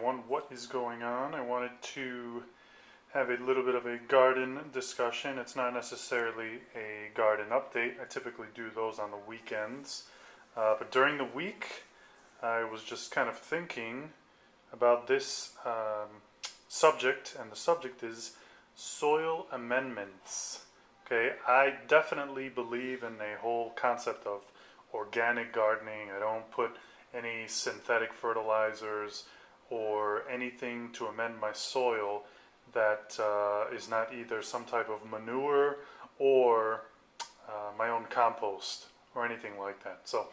everyone, what is going on? I wanted to have a little bit of a garden discussion. It's not necessarily a garden update. I typically do those on the weekends. But during the week, I was just kind of thinking about this subject, and the subject is soil amendments. Okay, I definitely believe in a whole concept of organic gardening. I don't put any synthetic fertilizers or anything to amend my soil that is not either some type of manure or my own compost or anything like that. So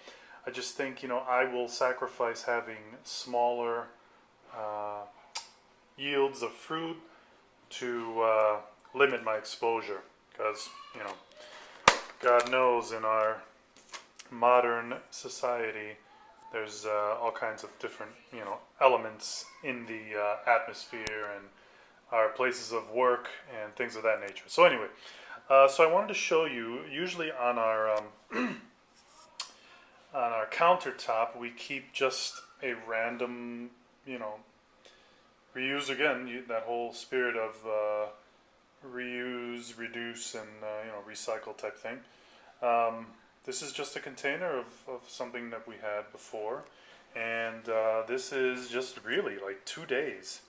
I just think, I will sacrifice having smaller yields of fruit to limit my exposure, because God knows in our modern society there's all kinds of different elements in the atmosphere and our places of work and things of that nature. So anyway, so I wanted to show you, usually on our on our countertop we keep just a random reuse, again, that whole spirit of reuse, reduce, and recycle type thing. This is just a container of something that we had before, and this is just really like 2 days.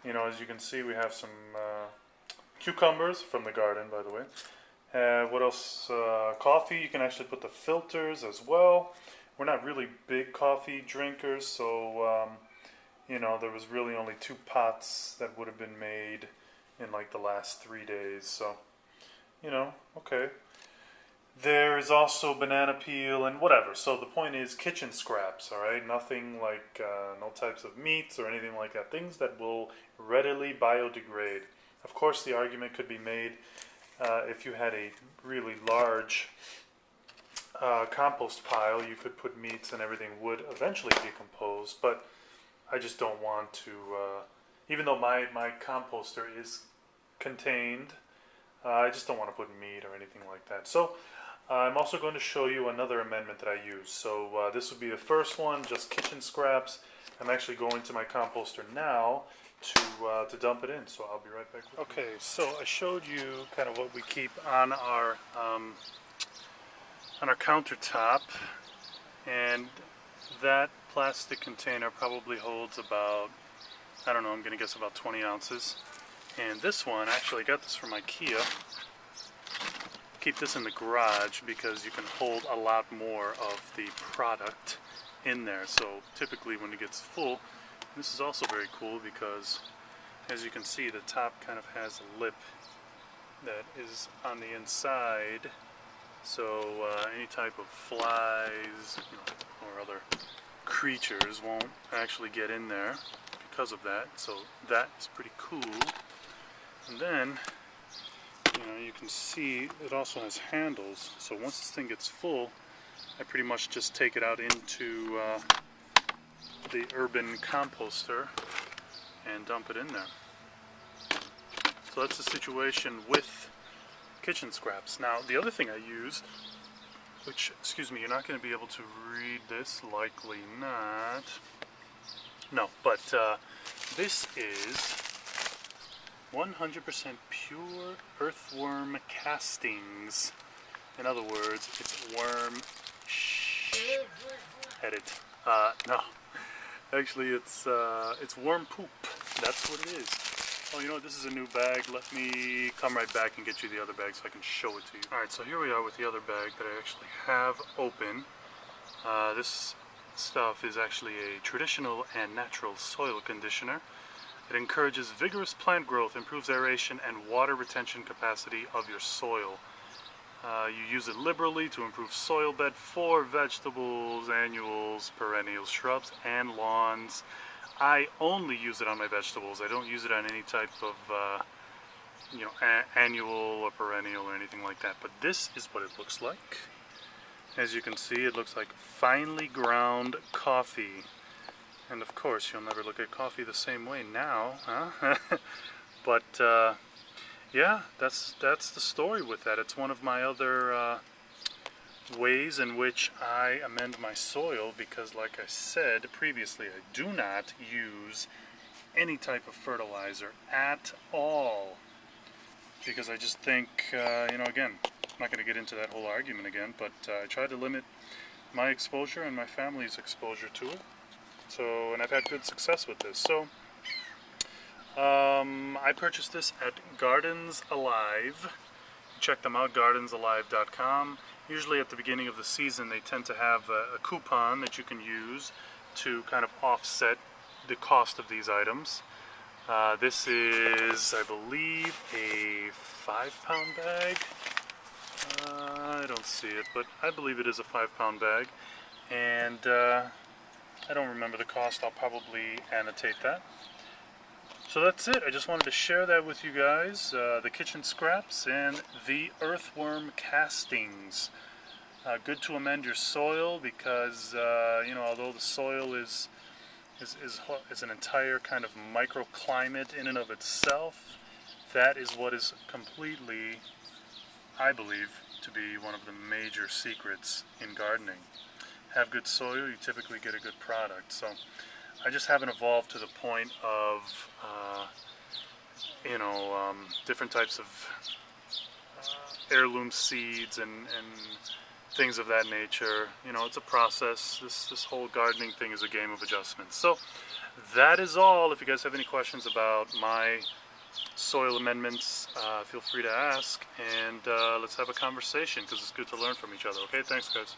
As you can see, we have some cucumbers from the garden, by the way. What else? Coffee. You can actually put the filters as well. We're not really big coffee drinkers, so there was really only 2 pots that would have been made in like the last 3 days. So, okay. There's also banana peel and whatever. So the point is kitchen scraps, all right? Nothing like, no types of meats or anything like that. Things that will readily biodegrade. Of course, the argument could be made if you had a really large compost pile, you could put meats and everything would eventually decompose. But I just don't want to, even though my composter is contained, I just don't want to put meat or anything like that. So I'm also going to show you another amendment that I use. So this would be the first one, just kitchen scraps. I'm actually going to my composter now to dump it in. So I'll be right back with you. Okay, so I showed you kind of what we keep on our countertop, and that plastic container probably holds about, I don't know, I'm going to guess about 20 ounces. And this one, actually I got this from IKEA. Keep this in the garage because you can hold a lot more of the product in there. So typically when it gets full, this is also very cool because, as you can see, the top kind of has a lip that is on the inside. So any type of flies or other creatures won't actually get in there because of that. So that is pretty cool. And then you can see it also has handles, so once this thing gets full, I pretty much just take it out into the urban composter and dump it in there. So that's the situation with kitchen scraps. Now, the other thing I used, which, excuse me, you're not going to be able to read this, likely not. No, but this is 100% pure earthworm castings. In other words, it's worm headed. No, actually it's worm poop. That's what it is. Oh, this is a new bag. Let me come right back and get you the other bag so I can show it to you. Alright, so here we are with the other bag that I actually have open. This stuff is actually a traditional and natural soil conditioner. It encourages vigorous plant growth, improves aeration and water retention capacity of your soil. You use it liberally to improve soil bed for vegetables, annuals, perennials, shrubs, and lawns. I only use it on my vegetables. I don't use it on any type of annual or perennial or anything like that. But this is what it looks like. As you can see, it looks like finely ground coffee. And of course, you'll never look at coffee the same way now, huh? But yeah, that's the story with that. It's one of my other ways in which I amend my soil because, like I said previously, I do not use any type of fertilizer at all, because I just think, again, I'm not going to get into that whole argument again, but I try to limit my exposure and my family's exposure to it. So, and I've had good success with this. So, I purchased this at Gardens Alive. Check them out, gardensalive.com. Usually at the beginning of the season they tend to have a coupon that you can use to kind of offset the cost of these items. This is, I believe, a 5-pound bag. I don't see it, but I believe it is a 5-pound bag. And I don't remember the cost. I'll probably annotate that. So that's it. I just wanted to share that with you guys. The kitchen scraps and the earthworm castings. Good to amend your soil because, although the soil is an entire kind of microclimate in and of itself, that is what is completely, I believe, to be one of the major secrets in gardening. Have good soil, you typically get a good product. So I just haven't evolved to the point of, different types of heirloom seeds and things of that nature. It's a process. This whole gardening thing is a game of adjustments. So that is all. If you guys have any questions about my soil amendments, feel free to ask, and let's have a conversation because it's good to learn from each other. Okay, thanks guys.